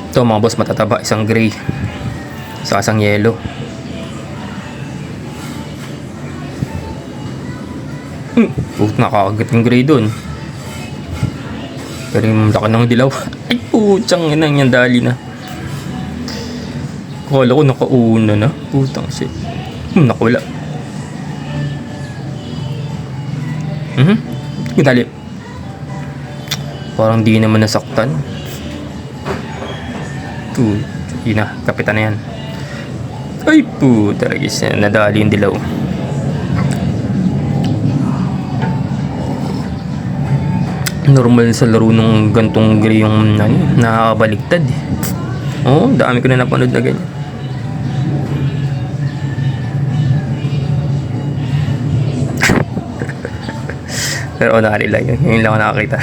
Ito mga boss, matataba, isang gray sa isang yellow. Nakakagat yung gray dun. Pero yung laki ng dilaw. Ay putsang ina, yung dali na. Kala ko nakauna na. Putang shit. Nakawala. Yung dali. Parang di naman nasaktan. Yun na, kapitan na yan. Ay po, talaga nadali yung dilaw. Normal sa laro nung gantong gray yung nakakabaliktad. Oo, dami ko na napanood na ganyan. Pero nakalila yun, yun lang ako nakakita.